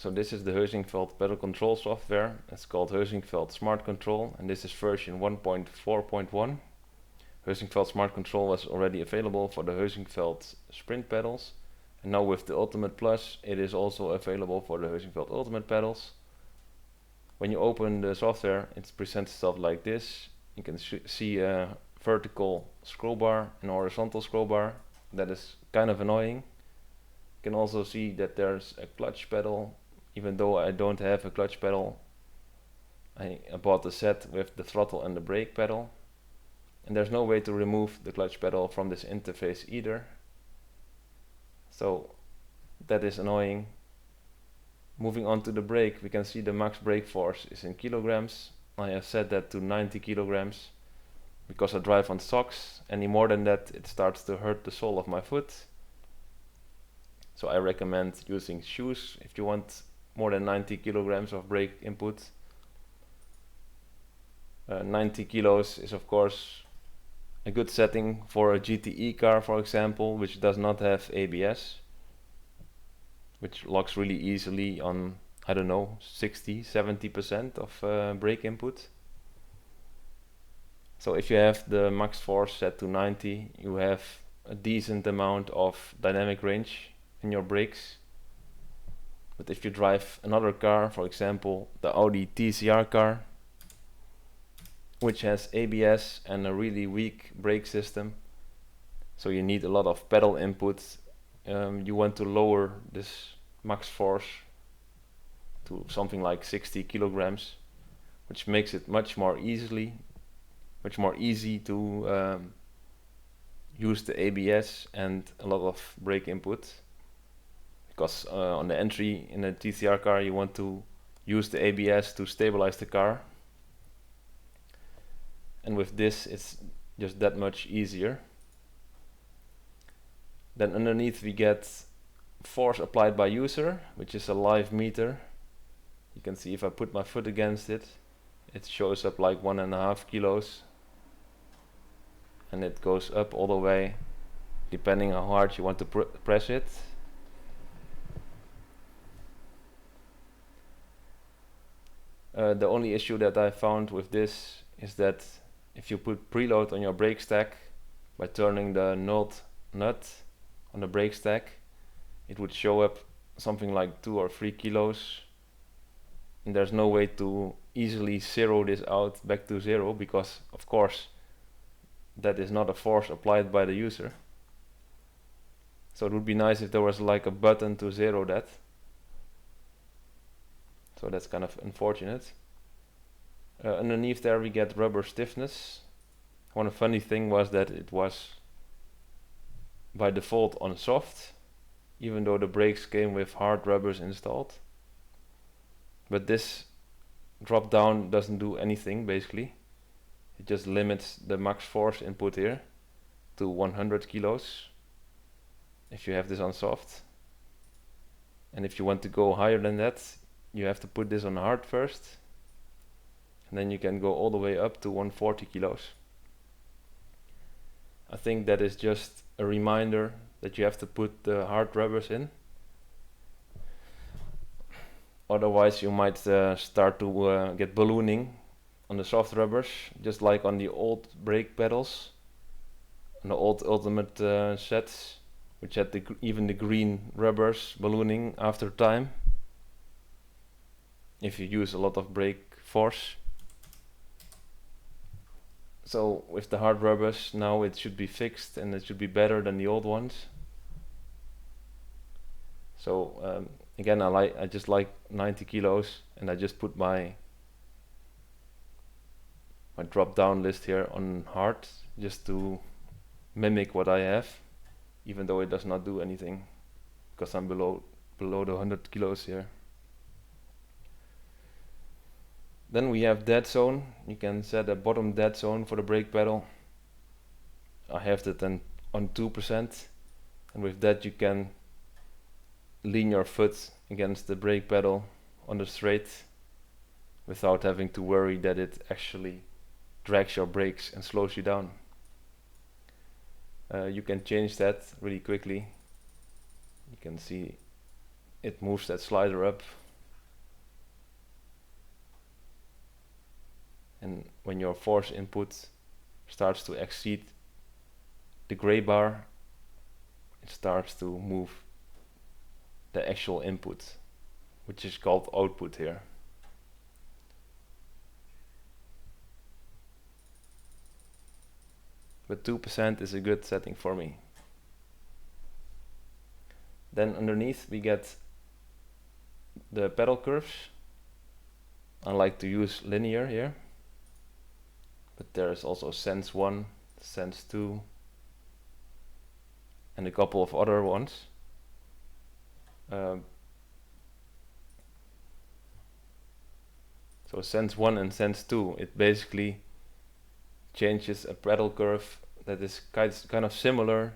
So this is the Heusinkveld pedal control software. It's called Heusinkveld SmartControl, and this is version 1.4.1. Heusinkveld SmartControl was already available for the Heusinkveld sprint pedals, and now with the Ultimate Plus it is also available for the Heusinkveld Ultimate pedals. When you open the software, it presents stuff like this. You can see a vertical scroll bar and a horizontal scroll bar. That is kind of annoying. You can also see that there's a clutch pedal. Even though I don't have a clutch pedal, I bought the set with the throttle and the brake pedal. And there's no way to remove the clutch pedal from this interface either. So that is annoying. Moving on to the brake, we can see the max brake force is in kilograms. I have set that to 90 kilograms because I drive on socks. Any more than that, it starts to hurt the sole of my foot. So I recommend using shoes if you want more than 90 kilograms of brake input. 90 kilos is of course a good setting for a GTE car, for example, which does not have ABS, which locks really easily on, I don't know, 60-70% of brake input. So if you have the max force set to 90, you have a decent amount of dynamic range in your brakes. But if you drive another car, for example the Audi TCR car, which has ABS and a really weak brake system, so you need a lot of pedal input, you want to lower this max force to something like 60 kilograms, which makes it much more easy to use the ABS and a lot of brake input. Because on the entry in a TCR car you want to use the ABS to stabilize the car, and with this it's just that much easier. Then underneath we get force applied by user, which is a live meter. You can see if I put my foot against it, it shows up like 1.5 kilos, and it goes up all the way depending how hard you want to press it. The only issue that I found with this is that if you put preload on your brake stack by turning the nut on the brake stack, it would show up something like 2 or 3 kilos, and there's no way to easily zero this out back to zero, because of course that is not a force applied by the user. So it would be nice if there was like a button to zero that. So that's kind of unfortunate. Underneath there we get rubber stiffness. One funny thing was that it was by default on soft, even though the brakes came with hard rubbers installed. But this drop down doesn't do anything basically. It just limits the max force input here to 100 kilos if you have this on soft. And if you want to go higher than that, you have to put this on hard first, and then you can go all the way up to 140 kilos. I think that is just a reminder that you have to put the hard rubbers in. Otherwise you might start to get ballooning on the soft rubbers, just like on the old brake pedals, on the old Ultimate sets, which had even the green rubbers ballooning after time if you use a lot of brake force. So with the hard rubbers now it should be fixed, and it should be better than the old ones. So again, I just like 90 kilos, and I just put my drop down list here on hard, just to mimic what I have, even though it does not do anything because I'm below the 100 kilos here. Then we have dead zone. You can set a bottom dead zone for the brake pedal. I have that on 2%, and with that you can lean your foot against the brake pedal on the straight without having to worry that it actually drags your brakes and slows you down. You can change that really quickly. You can see it moves that slider up and when your force input starts to exceed the gray bar, it starts to move the actual input, which is called output here. But 2% is a good setting for me. Then underneath we get the pedal curves. I like to use linear here, but there is also sense 1, sense 2, and a couple of other ones. So sense 1 and sense 2, it basically changes a pedal curve that is kind of similar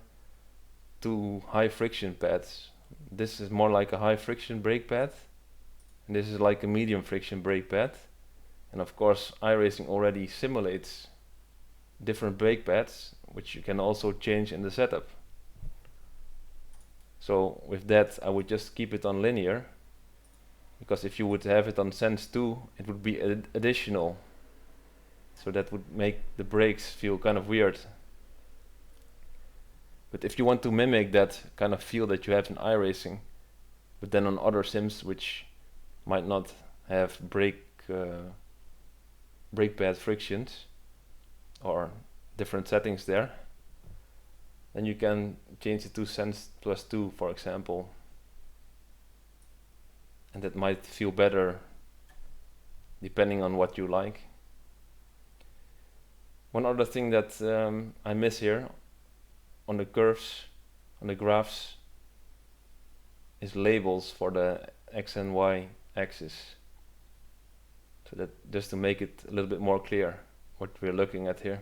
to high friction pads. This is more like a high friction brake pad, and this is like a medium friction brake pad. And of course iRacing already simulates different brake pads, which you can also change in the setup. So with that I would just keep it on linear, because if you would have it on sense 2 it would be additional, so that would make the brakes feel kind of weird. But if you want to mimic that kind of feel that you have in iRacing, but then on other sims which might not have brake pad frictions or different settings there, then you can change it to sense +2, for example, and that might feel better depending on what you like. One other thing that I miss here on the curves, on the graphs, is labels for the X and Y axis. So that just to make it a little bit more clear what we're looking at here.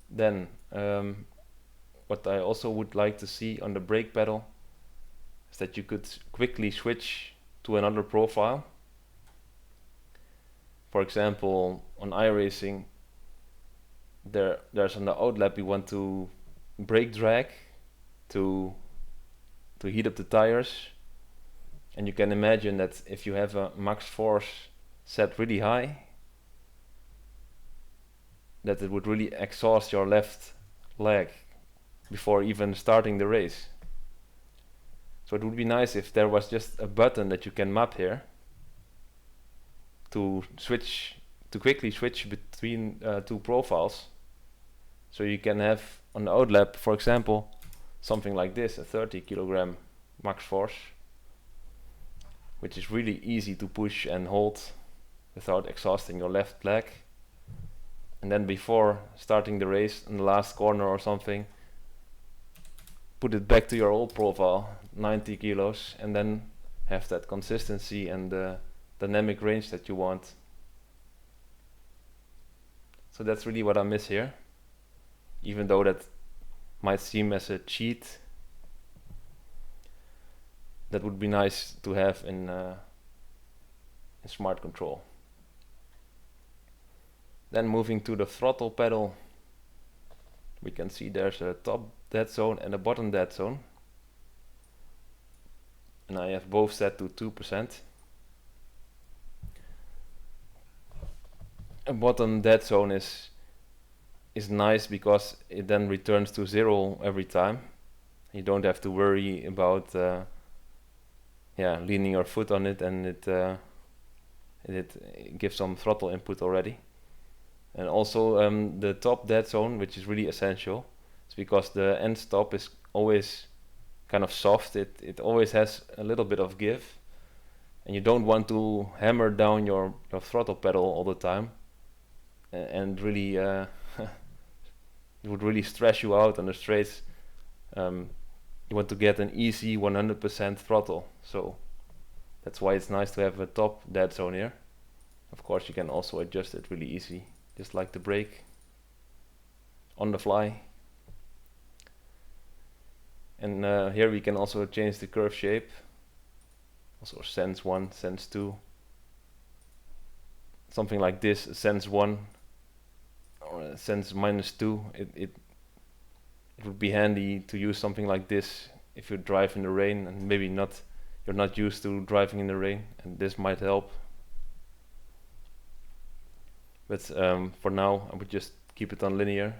Then what I also would like to see on the brake pedal is that you could quickly switch to another profile. For example, on iRacing, there's on the outlap you want to brake drag to heat up the tires, and you can imagine that if you have a max force set really high, that it would really exhaust your left leg before even starting the race. So it would be nice if there was just a button that you can map here to quickly switch between two profiles. So you can have on the outlap, for example, something like this, a 30 kilogram max force, which is really easy to push and hold without exhausting your left leg. And then before starting the race in the last corner or something, put it back to your old profile, 90 kilos, and then have that consistency and the dynamic range that you want. So that's really what I miss here, even though that might seem as a cheat. That would be nice to have in SmartControl. Then moving to the throttle pedal, we can see there's a top dead zone and a bottom dead zone, and I have both set to 2%. A bottom dead zone is nice because it then returns to 0 every time. You don't have to worry about leaning your foot on it, and it gives some throttle input already. And also the top dead zone, which is really essential, is because the end stop is always kind of soft. It always has a little bit of give, and you don't want to hammer down your throttle pedal all the time, and really it would really stress you out on the straights. You want to get an easy 100% throttle, so that's why it's nice to have a top dead zone here. Of course you can also adjust it really easy, just like the brake, on the fly. And here we can also change the curve shape, also sense 1, sense 2, something like this, sense 1 or sense -2. It would be handy to use something like this if you drive in the rain and maybe you're not used to driving in the rain, and this might help. But for now I would just keep it on linear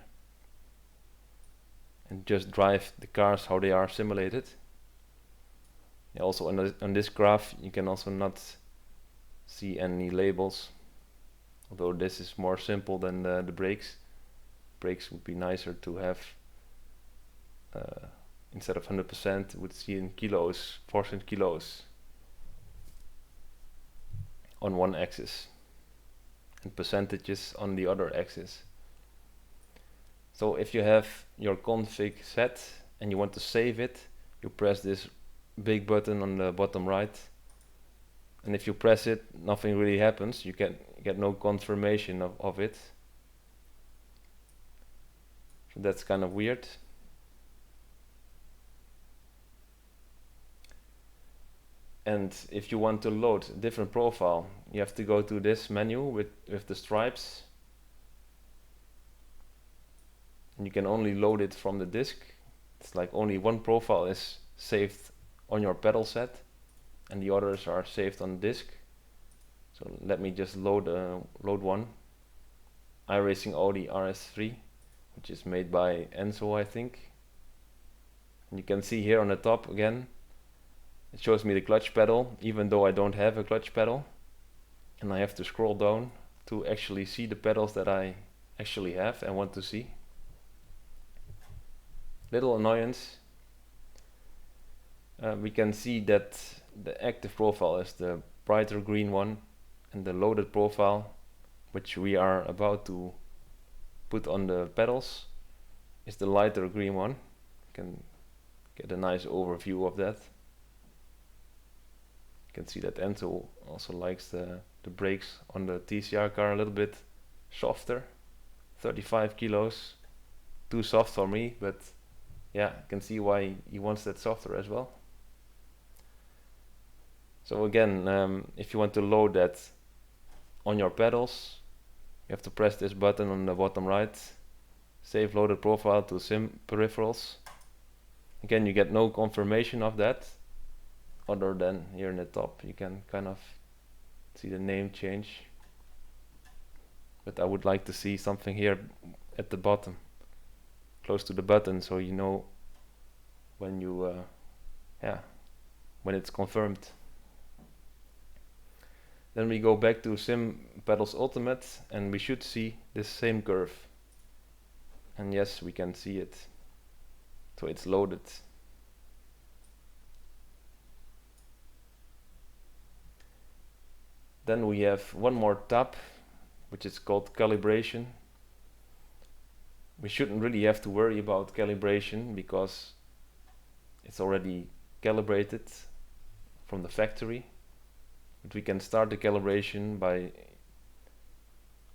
and just drive the cars how they are simulated. Yeah, also on this graph you can also not see any labels, although this is more simple than the brakes. Brakes would be nicer to have, instead of 100% would see in kilos, force in kilos on one axis and percentages on the other axis. So if you have your config set and you want to save it, you press this big button on the bottom right, and if you press it, nothing really happens. You get no confirmation of it. So that's kind of weird. And if you want to load a different profile, you have to go to this menu with the stripes, and you can only load it from the disk. It's like only one profile is saved on your pedal set and the others are saved on the disk. So let me just load one. iRacing Audi RS3, which is made by Enzo, I think. And you can see here on the top again, it shows me the clutch pedal, even though I don't have a clutch pedal. And I have to scroll down to actually see the pedals that I actually have and want to see. Little annoyance. We can see that the active profile is the brighter green one, and the loaded profile, which we are about to put on the pedals, is the lighter green one. You can get a nice overview of that. You can see that Enzo also likes the brakes on the TCR car a little bit softer, 35 kilos, too soft for me, but yeah, I can see why he wants that softer as well. So again, if you want to load that on your pedals, you have to press this button on the bottom right, save loaded profile to sim peripherals. Again, you get no confirmation of that, other than here in the top you can kind of see the name change. But I would like to see something here at the bottom, close to the button, so you know when you when it's confirmed. Then we go back to Sim Pedals Ultimate and we should see this same curve. And yes, we can see it. So it's loaded. Then we have one more tab, which is called Calibration. We shouldn't really have to worry about calibration because it's already calibrated from the factory. But we can start the calibration by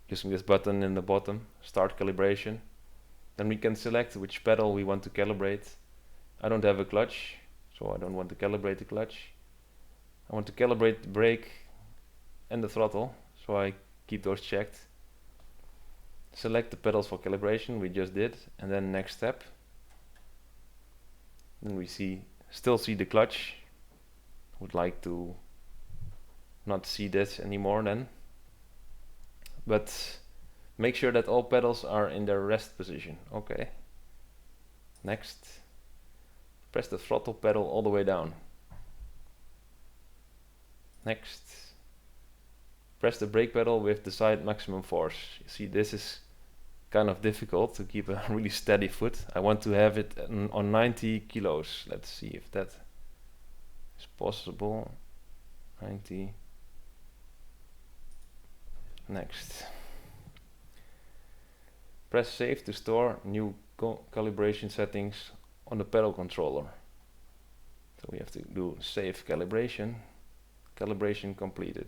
using this button in the bottom, Start Calibration. Then we can select which pedal we want to calibrate. I don't have a clutch, so I don't want to calibrate the clutch. I want to calibrate the brake and the throttle, so I keep those checked. Select the pedals for calibration, we just did, and then next step. Then we still see the clutch. Would like to not see this anymore then. But make sure that all pedals are in their rest position. Okay. Next. Press the throttle pedal all the way down. Next. Press the brake pedal with desired maximum force. You see, this is kind of difficult to keep a really steady foot. I want to have it on 90 kilos. Let's see if that is possible. 90. Next. Press save to store new calibration settings on the pedal controller. So we have to do save calibration. Calibration completed.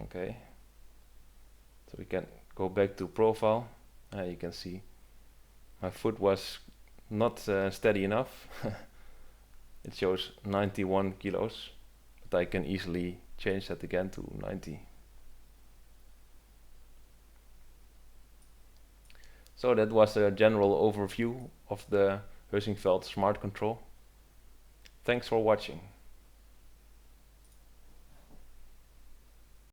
Okay. So we can go back to profile. You can see my foot was not steady enough. It shows 91 kilos, but I can easily change that again to 90. So that was a general overview of the Heusinkveld SmartControl. Thanks for watching.